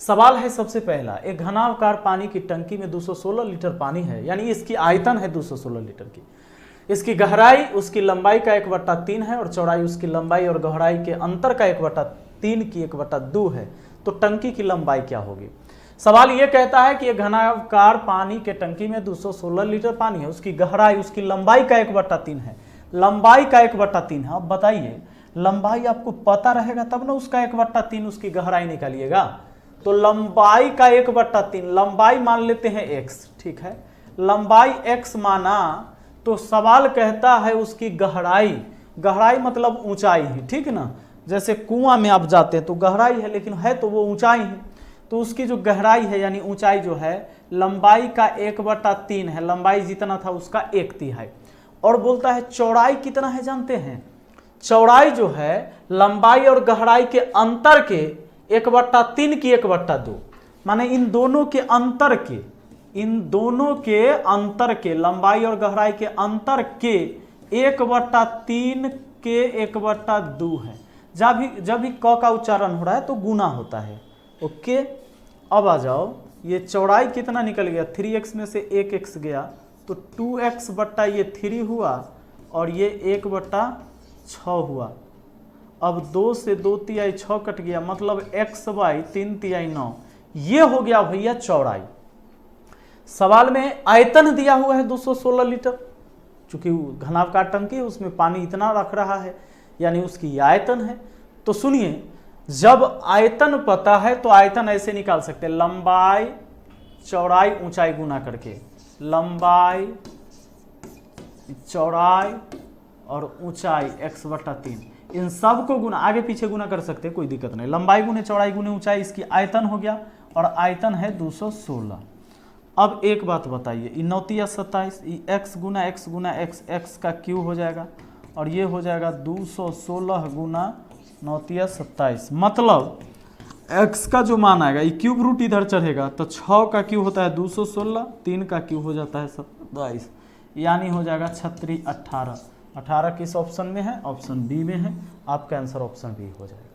सवाल है सबसे पहला, एक घनाकार पानी की टंकी में 216 लीटर पानी है, यानी इसकी आयतन है 216 लीटर की। इसकी गहराई उसकी लंबाई का 1/3 है और चौड़ाई उसकी लंबाई और गहराई के अंतर का 1/3 की 1/2 है। तो टंकी की लंबाई क्या होगी? सवाल ये कहता है कि एक घनाकार पानी के टंकी में 216 लीटर पानी है, उसकी गहराई उसकी लंबाई का 1/3 है, लंबाई का 1/3 है। अब बताइए, लंबाई आपको पता रहेगा तब ना उसका 1/3 उसकी गहराई निकालिएगा। तो लंबाई का 1/3, लंबाई मान लेते हैं x, ठीक है, लंबाई x माना, तो सवाल कहता है उसकी गहराई, गहराई मतलब ऊंचाई ही, ठीक ना। जैसे कुआं में आप जाते हैं तो गहराई है, लेकिन है तो वो ऊंचाई है, तो उसकी जो गहराई है यानी ऊंचाई जो है लंबाई का 1/3 है, लंबाई जितना था उसका 1/3। और बोलता है चौड़ाई कितना है जानते हैं? चौड़ाई जो है लंबाई और गहराई के अंतर के 1/3 की 1/2, माने इन दोनों के अंतर के, इन दोनों के अंतर के, लंबाई और गहराई के अंतर के 1/3 के 1/2 है। जब भी क का उच्चारण हो रहा है तो गुना होता है। ओके, अब आ जाओ, ये चौड़ाई कितना निकल गया? 3x में से 1x गया तो 2x बट्टा ये 3 हुआ और ये 1/6 हुआ। अब 2 से 2 तिहाई 6 कट गया, मतलब x/3 तिहाई 9। ये हो गया भैया चौड़ाई। सवाल में आयतन दिया हुआ है 216 लीटर, चूंकि घनाकार टंकी है उसमें पानी इतना रख रहा है, यानी उसकी आयतन है। तो सुनिए, जब आयतन पता है तो आयतन ऐसे निकाल सकते हैं, लंबाई चौड़ाई ऊंचाई गुना करके, लंबाई चौड़ाई और ऊंचाई x/3, इन सब को गुना, आगे पीछे गुना कर सकते हैं, कोई दिक्कत नहीं। लंबाई गुने चौड़ाई गुने ऊंचाई, इसकी आयतन हो गया और आयतन है 216। अब एक बात बताइए, 9 27, x गुना x गुना x, x का क्यू हो जाएगा और ये हो जाएगा 216 गुना 9 27, मतलब x का जो मान आएगा, ये क्यूब रूट इधर चढ़ेगा तो 6 का क्यू होता है 216, 3 का क्यू हो जाता है 27, यानी हो जाएगा 36 18। 18 किस ऑप्शन में है? ऑप्शन बी में है। आपका आंसर ऑप्शन बी हो जाएगा।